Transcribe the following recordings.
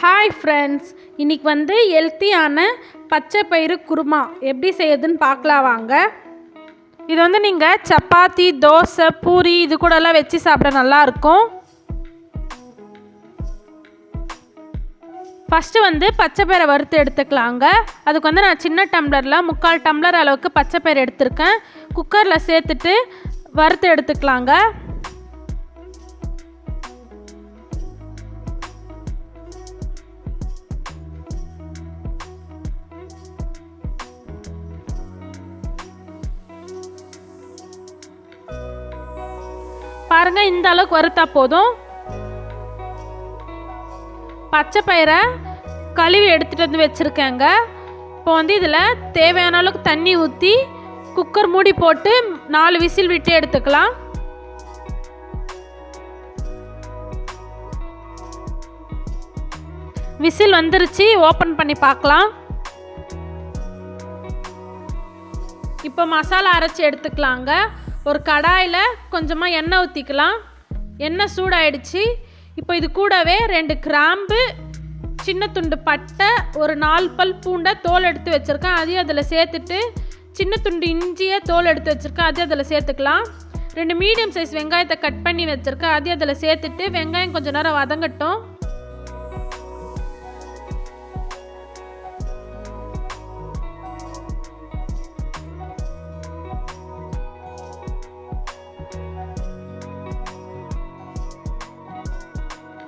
Hi friends, இன்றைக்கி ஹெல்த்தியான பச்சை பயிறு குருமா எப்படி செய்யுதுன்னு பார்க்கலாம் வாங்க. இது நீங்கள் சப்பாத்தி, தோசை, பூரி இது கூடலாம் வச்சு சாப்பிட நல்லாயிருக்கும். ஃபஸ்ட்டு பச்சை பயிரை வறுத்து எடுத்துக்கலாங்க. அதுக்கு நான் சின்ன டம்ளரில் 3/4 டம்ளர் அளவுக்கு பச்சை பயிறு எடுத்திருக்கேன். குக்கரில் சேர்த்துட்டு வறுத்து எடுத்துக்கலாங்க. பாருங்கள், இந்த அளவுக்கு வறுத்தா போதும். பச்சை பயிரை கழுவி எடுத்துகிட்டு வச்சுருக்கேங்க. இப்போ இதில் தேவையான அளவுக்கு தண்ணி ஊற்றி குக்கர் மூடி போட்டு 4 விசில் விட்டு எடுத்துக்கலாம். விசில் வந்துருச்சு, ஓப்பன் பண்ணி பார்க்கலாம். இப்போ மசாலா அரைச்சி எடுத்துக்கலாங்க. ஒரு கடாயில் கொஞ்சமாக எண்ணெய் ஊற்றிக்கலாம். எண்ணெய் சூடாயிடுச்சு. இப்போ இது கூடவே 2 கிராம்பு, சின்ன துண்டு பட்டை, ஒரு 4 பல் பூண்டை தோல் எடுத்து வச்சுருக்கேன். அதையும் அதில் சேர்த்துட்டு சின்ன துண்டு இஞ்சியை தோல் எடுத்து வச்சுருக்கேன். அதையும் அதில் சேர்த்துக்கலாம். 2 மீடியம் சைஸ் வெங்காயத்தை கட் பண்ணி வச்சுருக்கேன். அதையும் அதில் சேர்த்துட்டு வெங்காயம் கொஞ்சம் நேரம் வதங்கட்டும்.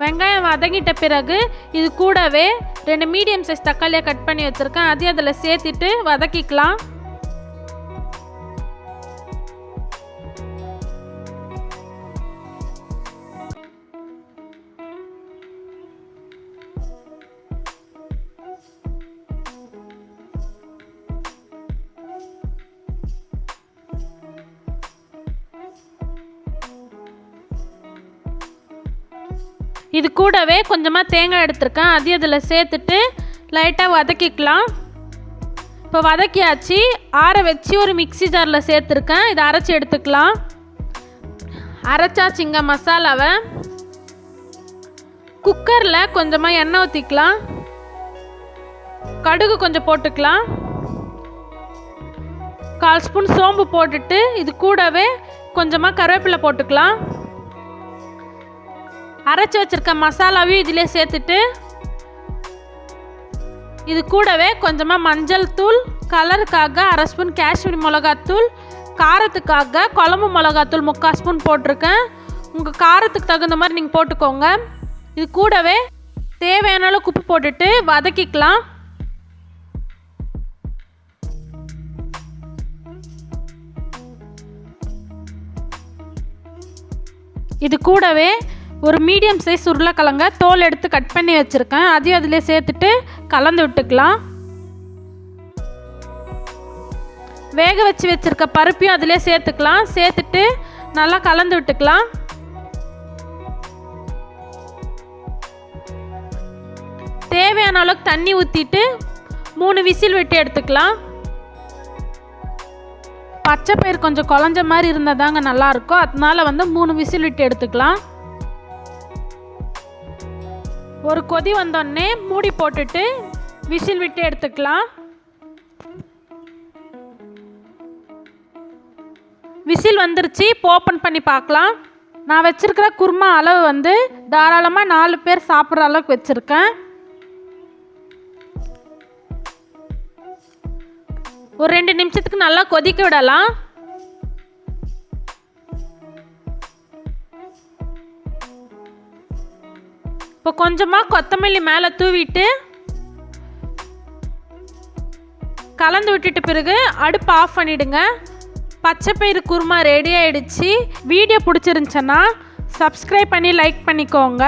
வெங்காயம் வதங்கிட்ட பிறகு இது கூடவே 2 மீடியம் சைஸ் தக்காளியை கட் பண்ணி வச்சுருக்கேன். அதையும் அதில் சேர்த்துட்டு வதக்கிக்கலாம். இது கூடவே கொஞ்சமாக தேங்காய் எடுத்துருக்கேன். அதையும் அதில் சேர்த்துட்டு லைட்டாக வதக்கிக்கலாம். இப்போ வதக்கியாச்சு. ஆற வச்சு ஒரு மிக்ஸி ஜாரில் சேர்த்துருக்கேன். இதை அரைச்சி எடுத்துக்கலாம். அரைச்சாச்சுங்க மசாலாவை. குக்கரில் கொஞ்சமாக எண்ணெய் ஊற்றிக்கலாம். கடுகு கொஞ்சம் போட்டுக்கலாம். 1/4 ஸ்பூன் சோம்பு போட்டுட்டு இது கூடவே கொஞ்சமாக கருவேப்பிலை போட்டுக்கலாம். அரைச்சி வச்சிருக்க மசாலாவையும் இதிலே சேர்த்துட்டு இது கூடவே கொஞ்சமாக மஞ்சள் தூள், கலருக்காக 1/2 ஸ்பூன் காஷ்மீரி மிளகாத்தூள், காரத்துக்காக குழம்பு மிளகாத்தூள் 3/4 ஸ்பூன் போட்டிருக்கேன். உங்கள் காரத்துக்கு தகுந்த மாதிரி நீங்கள் போட்டுக்கோங்க. இது கூடவே தேவையான அளவு உப்பு போட்டுட்டு வதக்கிக்கலாம். இது கூடவே ஒரு மீடியம் சைஸ் உருளைக்கிழங்க தோல் எடுத்து கட் பண்ணி வச்சுருக்கேன். அதையும் அதிலே சேர்த்துட்டு கலந்து விட்டுக்கலாம். வேக வச்சுருக்க பருப்பையும் அதிலே சேர்த்துக்கலாம். சேர்த்துட்டு நல்லா கலந்து விட்டுக்கலாம். தேவையான அளவுக்கு தண்ணி ஊற்றிட்டு 3 விசில் விட்டு எடுத்துக்கலாம். பச்சை பயிர் கொஞ்சம் குழஞ்ச மாதிரி இருந்தால் தாங்க நல்லாயிருக்கும். அதனால 3 விசில் விட்டு எடுத்துக்கலாம். ஒரு கொதி வந்தோடனே மூடி போட்டுட்டு விசில் விட்டு எடுத்துக்கலாம். விசில் வந்துருச்சு. இப்போ ஓப்பன் பண்ணி பார்க்கலாம். நான் வச்சுருக்கிற குருமா அளவு தாராளமாக 4 பேர் சாப்பிட்ற அளவுக்கு வச்சுருக்கேன். ஒரு 2 நிமிஷத்துக்கு நல்லா கொதிக்க விடலாம். இப்போ கொஞ்சமாக கொத்தமல்லி மேலே தூவிட்டு கலந்து விட்டுட்டு பிறகு அடுப்பு ஆஃப் பண்ணிவிடுங்க. பச்சை பயிறு குருமா ரெடி ஆகிடுச்சு. வீடியோ பிடிச்சிருந்துச்சுன்னா சப்ஸ்கிரைப் பண்ணி லைக் பண்ணிக்கோங்க.